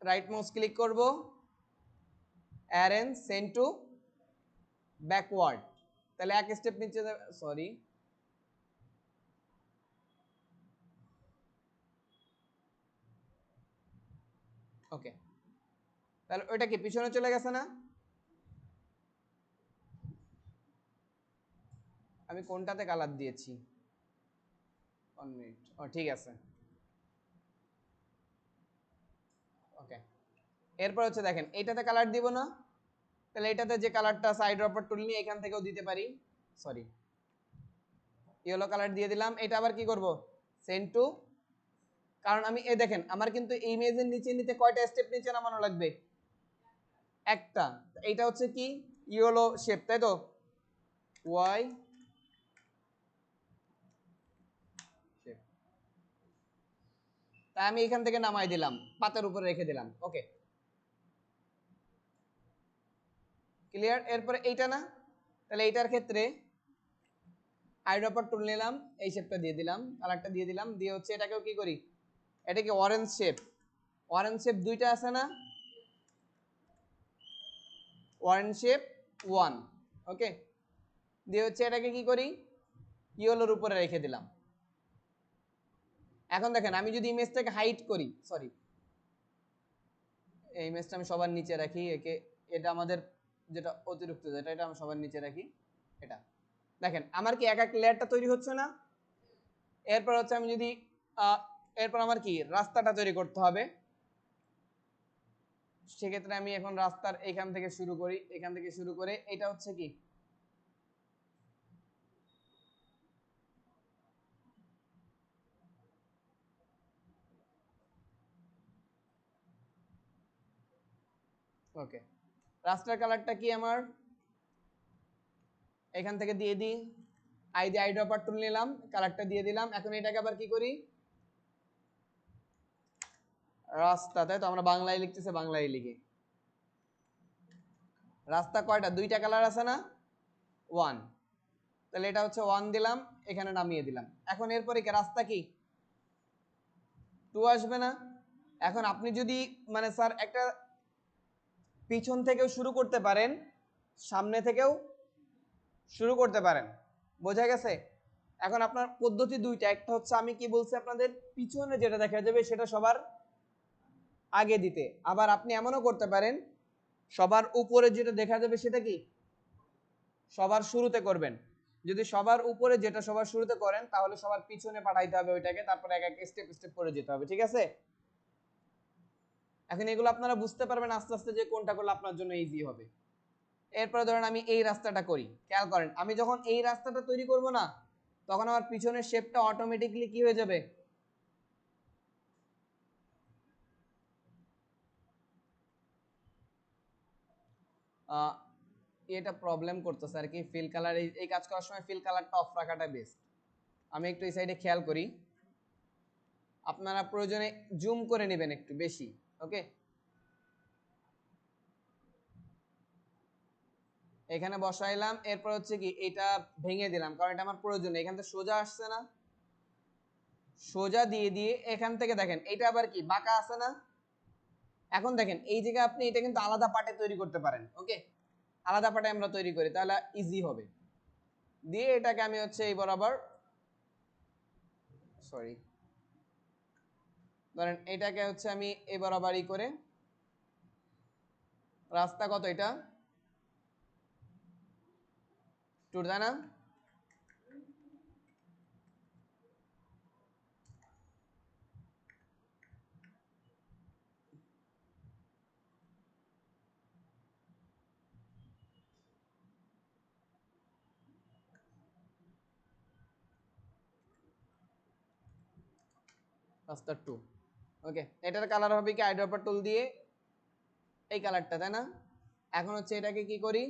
রাইট মাউস ক্লিক করব, অ্যারেঞ্জ সেন্ড টু ব্যাকওয়ার্ড, তাহলে এক স্টেপ নিচে যাবে, সরি ওকে, তাহলে ওইটা কি পিছনে চলে গেছে না? আমি কোনটাতে কালার দিয়েছি? 1 মিনিট, ও ঠিক আছে। ওকে, এরপর হচ্ছে দেখেন এইটাতে কালার দিব না, তাহলে এটাতে যে কালারটা সাইড ড্রপার টুল নিয়ে এখান থেকেও দিতে পারি, সরি ইয়েলো কালার দিয়ে দিলাম। এটা আবার কি করব? সেন্ড টু, কারণ আমি এই দেখেন আমার কিন্তু এই ইমেজের নিচে নিতে কয়টা স্টেপ নিচে নামানো লাগবে? একটা। এইটা হচ্ছে কি ইয়েলো শেপ, তাই তো? ওয়াই শেপ, তাই আমি এখান থেকে নামাই দিলাম, পাতার উপরে রেখে দিলাম। ওকে, ক্লিয়ার? এরপরে এইটা না, তাহলে এইটার ক্ষেত্রে আইড্রপার টুল নিলাম, এই শেপটা দিয়ে দিলাম, কালারটা দিয়ে দিলাম, দিয়ে হচ্ছে এটাকেও কি করি? এটাকে অরেঞ্জ শেপ, অরেঞ্জ শেপ দুইটা আছে না? অরেঞ্জ শেপ 1, ওকে, দিয়ে হচ্ছে এটাকে কি করি? ইয়েলোর উপরে রেখে দিলাম। এখন দেখেন আমি যদি ইমেজটাকে হাইড করি, সরি এই ইমেজটা আমি সবার নিচে রাখি, একে এটা আমাদের যেটা অতিরিক্ত, যেটা এটা আমি সবার নিচে রাখি। এটা দেখেন আমার কি এক এক লেয়ারটা তৈরি হচ্ছে না? এরপর হচ্ছে আমি যদি এরপর আমার কি রাস্তাটা তৈরি করতে হবে, সেক্ষেত্রে আমি এখন রাস্তার এখান থেকে শুরু করি, এখান থেকে শুরু করে এটা হচ্ছে কি ওকে, রাস্তার কালারটা কি আমার এখান থেকে দিয়ে দিই, আই ড্রপার টুল নিলাম, কালারটা দিয়ে দিলাম। এখন এটাকে আবার কি করি? রাস্তা, তাই তো আমরা বাংলায় লিখতেছি, বাংলায় লিখি। রাস্তা কয়টা? দুইটা কালার আছে না? 1, তাহলে এটা হচ্ছে 1 দিলাম, এখানে নামিয়ে দিলাম। এখন এরপরে কি রাস্তা কি 2 আসবে না? এখন আপনি যদি মানে স্যার একটা পিছন থেকেও শুরু করতে পারেন, সামনে থেকেও শুরু করতে পারেন, বোঝা গেছে? এখন আপনার পদ্ধতি দুইটা, একটা হচ্ছে আমি কি বলছি আপনাদের পিছনে যেটা দেখা যাবে সেটা সবার আগে দিতে, আবার আপনি এমনও করতে পারেন সবার উপরে যেটা দেখা যাবে সেটা কি সবার শুরুতে করবেন। যদি সবার উপরে যেটা সবার শুরুতে করেন তাহলে সবার পিছনে পাঠাইতে হবে ওইটাকে, তারপরে এক এক স্টেপ স্টেপ করে যেতে হবে, ঠিক আছে? এখন এগুলো আপনারা বুঝতে পারবেন আস্তে আস্তে যে কোনটা করলে আপনার জন্য ইজি হবে। এরপরে ধরেন আমি এই রাস্তাটা করি, খেয়াল করেন আমি যখন এই রাস্তাটা তৈরি করব না, তখন আমার পিছনের শেপটা অটোমেটিকলি কি হয়ে যাবে? এটা প্রবলেম করতেছে আর কি, ফিল কালার এই কাজ করার সময় ফিল কালারটা অফ রাখাটা বেস্ট। আমি একটু এই সাইডে খেয়াল করি, আপনারা প্রয়োজনে জুম করে নেবেন একটু বেশি। ওকে, এখানে বসাইলাম, এরপর হচ্ছে কি এটা ভেঙে দিলাম, কারণ এটা আমার প্রয়োজন নেই। এখান থেকে সোজা আসছে না, সোজা দিয়ে দিয়ে এখান থেকে দেখেন এটা আবার কি বাঁকা আছে না। এখন দেখেন এই জায়গায় আপনি এটা কিন্তু আলাদা পার্টে তৈরি করতে পারেন। ওকে, আলাদা পার্টে আমরা তৈরি করি, তাহলে ইজি হবে। দিয়ে এটাকে আমি হচ্ছে এই বরাবর, সরি, ধরেন এটাকে হচ্ছে আমি এই বরাবরই করে, রাস্তা কত এটা টুর তাই না, রাস্তা 2। ওকে, এটার কালার হবে কি আইড্রপার টুল দিয়ে এই কালারটা, তাই না। এখন হচ্ছে এটাকে কি করি,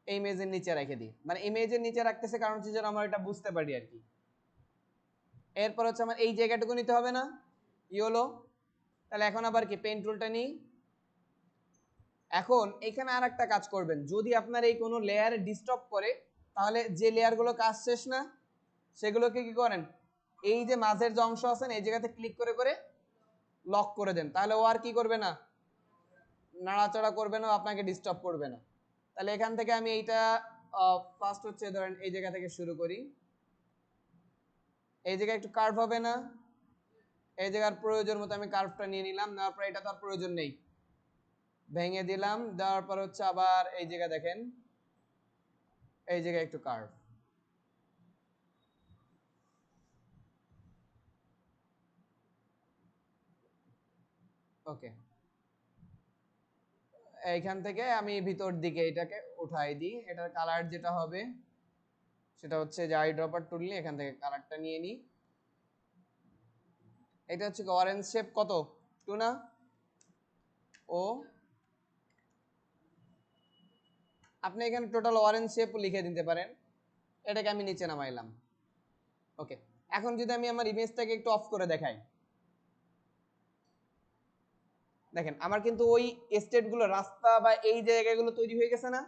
এই ইমেজের নিচে রেখে দিই, মানে ইমেজের নিচে রাখতেছে কারণ হচ্ছে যেন আমরা এটা বুঝতে পারি আর কি। এরপর হচ্ছে আমার এই জায়গাটুকু নিতে হবে না, ইয়েলো। তাহলে এখন আবার কি পেন টুলটা নিই। এখন এখানে আর একটা কাজ করবেন, যদি আপনার এই কোনো লেয়ারে ডিস্টার্ব করে, তাহলে যে লেয়ারগুলো কাজ শেষ না সেগুলোকে কি করেন, এই যে মাঝের যে অংশ আছে এই জায়গাতে ক্লিক করে করে লক করে দেন, তাহলে ও আর কি করবে না, নাড়াচাড়া করবে না, আপনাকে ডিস্টার্ব করবে না। তাহলে এখান থেকে আমি এইটা ফার্স্ট হচ্ছে ধরেন এই জায়গা থেকে শুরু করি, এই জায়গায় একটু কার্ভ হবে না, এই জায়গার প্রয়োজন মতো আমি কার্ভটা নিয়ে নিলাম, নেওয়ার পর এটা তো আর প্রয়োজন নেই, ভেঙে দিলাম, দেওয়ার পর হচ্ছে আবার এই জায়গা দেখেন এই জায়গায় একটু কার্ভ। ওকে, এইখান থেকে আমি ভিতর দিকে এটাকে উঠাই দিই, এটার কালার যেটা হবে সেটা হচ্ছে যে আই ড্রপার টুল নিয়ে এখান থেকে কালারটা নিয়ে নিই। এটা হচ্ছে অরেঞ্জ শেপ কত 2 না, ও আপনি এখানে টোটাল অরেঞ্জ শেপ লিখে দিতে পারেন। এটাকে আমি নিচে নামাইলাম। ওকে, এখন যদি আমি আমার ইমেজটাকে একটু অফ করে দেখাই, দেখেন আমার কিন্তু ওই স্টেটগুলো রাস্তা বা এই জায়গাগুলো তৈরি হয়ে গেছে না,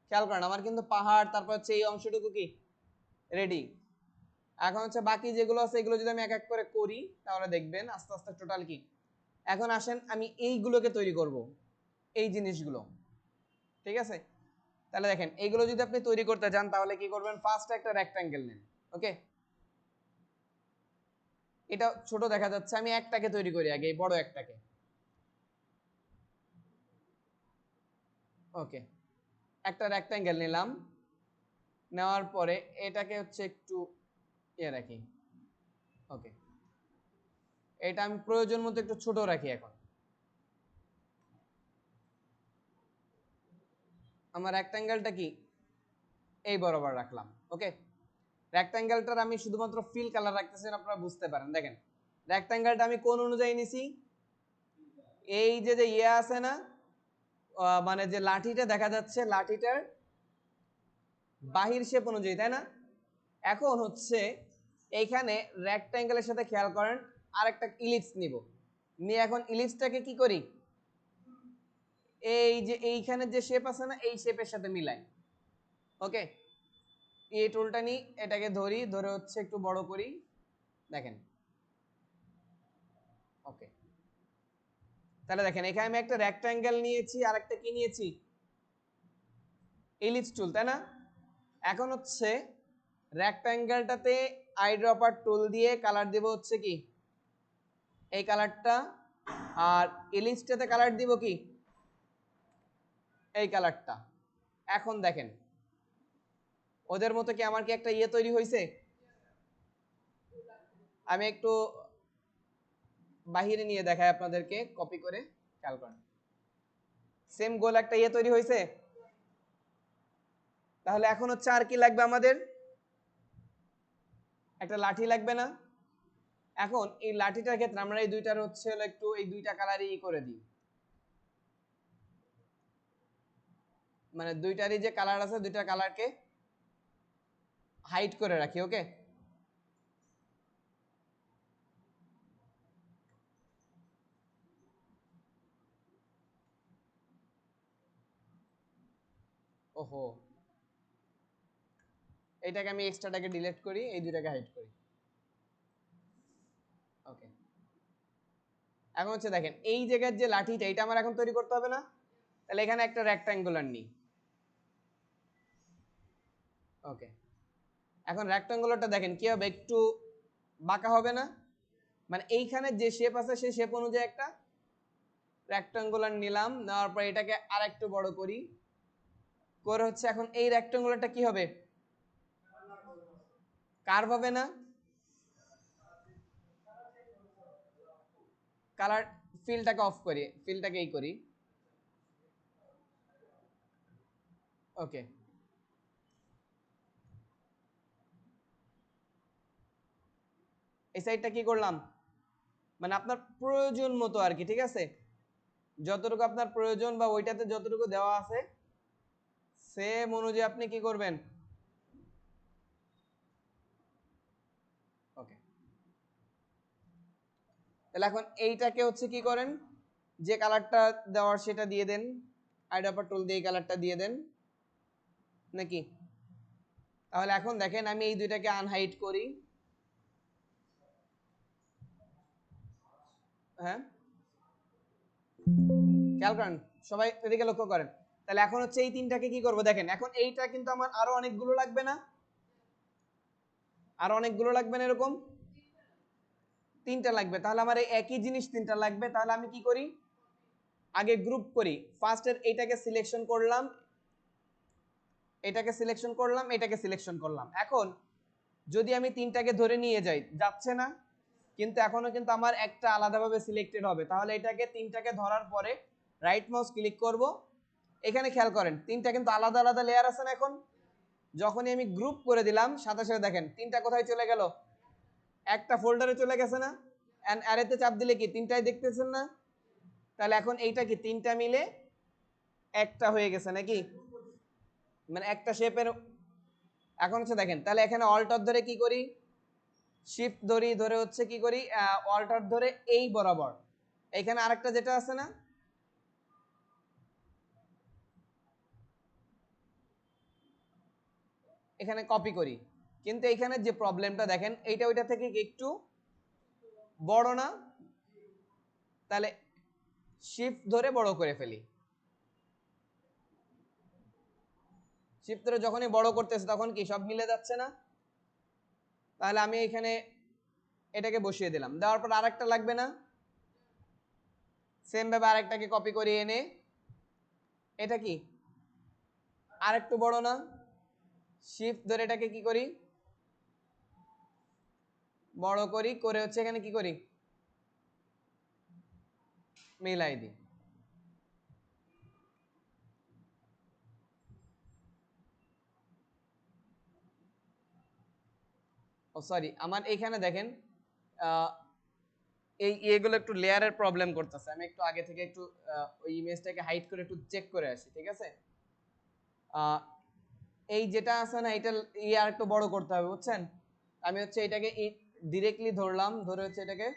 খেয়াল করেন আমার কিন্তু পাহাড়, তারপর হচ্ছে এই অংশটুকু কি রেডি। এখন হচ্ছে বাকি যেগুলো আছে এগুলো যদি আমি এক এক করে করি তাহলে দেখবেন আস্তে আস্তে টোটাল কি। এখন আসেন আমি এইগুলোকে তৈরি করব, এই জিনিসগুলো, ঠিক আছে। তাহলে দেখেন এইগুলো যদি আপনি তৈরি করতে চান তাহলে কি করবেন, ফার্স্ট একটা রেক্ট্যাঙ্গেল নেন। ওকে, এটা ছোট দেখা যাচ্ছে, আমি একটাকে তৈরি করি আগে, এই বড় একটাকে। ওকে, একটা রেক্ট্যাঙ্গেল নিলাম, নেওয়ার পরে এটাকে হচ্ছে একটু ইয়ে রাখি। ওকে, এটা আমি প্রয়োজন মতো একটু ছোট রাখি। এখন আমার রেক্ট্যাঙ্গেলটা কি এই বরাবর রাখলাম। ওকে, রেক্ট্যাঙ্গেলটার আমি শুধুমাত্র ফিল কালার রাখতেছি, আপনারা বুঝতে পারেন। দেখেন রেক্ট্যাঙ্গেলটা আমি কোন অনুযায়ী নিছি, এই যে যে ইয়ে আছে না, মানে যে লাঠিটা দেখা যাচ্ছে লাঠিটার বাহির শেপ অনুযায়ী, তাই না। এখন হচ্ছে এইখানে রেক্ট্যাঙ্গেলের সাথে খেয়াল করেন আরেকটা ইলিপস নিব, নিয়ে এখন ইলিপসটাকে কি করি, এই যে এইখানে যে শেপ আছে না এই শেপের সাথে মিলাই। ওকে, এই টুলটা নিই, এটাকে ধরি, ধরে হচ্ছে একটু বড় করি, দেখেন। ওকে, তাহলে দেখেন এখানে আমি একটা রেক্ট্যাঙ্গেল নিয়েছি আর একটা কি নিয়েছি, ইলিপস টুল, তাই না। এখন হচ্ছে রেক্ট্যাঙ্গেলটাতে আই ড্রপার টুল দিয়ে কালার দেব হচ্ছে কি এই কালারটা, আর ইলিপসটাতে কালার দিব কি এই কালারটা। এখন দেখেন ওদের মতো কি আমার কি একটা ইয়ে তৈরি হয়েছে, আমি একটু বাহিরে নিয়ে দেখাই আপনাদেরকে কপি করে, খেয়াল করেন সেম গোল একটা ইয়ে তৈরি হয়েছে। তাহলে এখন হচ্ছে আর কি লাগবে আমাদের, একটা লাঠি লাগবে না। এখন এই লাঠিটার ক্ষেত্রে আমরা এই দুইটার হচ্ছে একটু এই দুইটা কালারই করে দিই। মানে দুইটারই যে কালার আছে দুইটা কালারকে হাইড করে রাখি। ওকে, ওহো, এইটাকে আমি এক্সট্রাটাকে ডিলিট করি, এই দুইটাকে হাইড করি। ওকে, এখন হচ্ছে দেখেন এই জায়গার যে লাঠিটা এটা আমার এখন তৈরি করতে হবে না? তাহলে এখানে একটা রেক্ট্যাঙ্গুলার নিই। ওকে, এখন রেক্ট্যাঙ্গুলারটা দেখেন কি হবে, একটু বাঁকা হবে না? মানে এইখানে যে শেপ আছে সেই শেপ অনুযায়ী একটা রেক্ট্যাঙ্গুলার নিলাম, নেওয়ার পর এটাকে আরেকটু বড় করি, করে হচ্ছে এখন এই রেক্ট্যাঙ্গুলারটা কি হবে, কার্ভ হবে না? কালার ফিলটাকে অফ করি, ফিলটাকে এই করি। ওকে, এই সাইডটা কি করলাম, মানে আপনার প্রয়োজন মতো আর কি, ঠিক আছে, যতটুকু আপনার প্রয়োজন বা ওইটাতে যতটুকু দেওয়া আছে সেম অনুযায়ী আপনি কি করবেন। ওকে, তাহলে এখন এইটাকে হচ্ছে কি করেন, যে কালারটা দেওয়ার সেটা দিয়ে দেন, আইড্রপার টুল দিয়ে এই কালারটা দিয়ে দেন নাকি। তাহলে এখন দেখেন আমি এই দুইটাকে আনহাইড করি। হ্যাঁ, খেয়াল করেন, সবাই এদিকে লক্ষ্য করেন। তাহলে এখন হচ্ছে এই তিনটাকে কি করব, দেখেন এখন এইটা কিন্তু আমার আরো অনেকগুলো লাগবে না, আরো অনেকগুলো লাগবে না, এরকম তিনটা লাগবে। তাহলে আমার এই একই জিনিস তিনটা লাগবে। তাহলে আমি কি করি, আগে গ্রুপ করি। ফার্স্টের এইটাকে সিলেকশন করলাম, এটাকে সিলেকশন করলাম, এটাকে সিলেকশন করলাম। এখন যদি আমি তিনটাকে ধরে নিয়ে যাই, যাচ্ছে না, কিন্তু এখনো কিন্তু আমার একটা আলাদাভাবে সিলেক্টেড হবে। তাহলে এটাকে তিনটাকে ধরার পরে রাইট মাউস ক্লিক করব, এখানে খেয়াল করেন তিনটা কিন্তু আলাদা আলাদা লেয়ার আছে না। এখন যখনই আমি গ্রুপ করে দিলাম সাথে সাথে দেখেন তিনটা কোথায় চলে গেল, একটা ফোল্ডারে চলে গেছে না। এন্ড অ্যারেতে চাপ দিলে কি তিনটাই দেখতেছেন না? তাহলে এখন এইটা কি তিনটা মিলে একটা হয়ে গেছে নাকি, মানে একটা শেপের। এখন হচ্ছে দেখেন, তাহলে এখানে অল্টার ধরে কি করি, শিফট ধরি, ধরে হচ্ছে কি করি, অল্টার ধরে এই বরাবর এখানে আরেকটা যেটা আছে না, এখানে কপি করি। কিন্তু এখানে যে প্রবলেমটা দেখেন, এইটা ওইটা থেকে একটু বড় না, তাহলে শিফট ধরে বড় করে ফেলি। শিফট ধরে যখনই বড় করতেছে তখন কি সব মিলে যাচ্ছে না? তাহলে আমি এখানে এটাকে বসিয়ে দিলাম, দেওয়ার পর আরেকটা লাগবে না, সেম ভাবে আরেকটাকে কপি করে এনে এটা কি আরেকটু বড় না, শিফট ধরে এটাকে কি করি বড় করি, করে হচ্ছে এখানে কি করি মিলাই দিই। ও সরি, আমার এইখানে দেখেন এই এগুলো একটু লেয়ারের প্রবলেম করতেছে। আমি একটু আগে থেকে একটু ওই ইমেজটাকে হাইড করে একটু চেক করে আসি, ঠিক আছে। এই যেটা আছে না, এটা আর একটু বড় করতে হবে, বুঝছেন। আমি হচ্ছে এটাকে ডিরেক্টলি ধরলাম, ধরে হচ্ছে এটাকে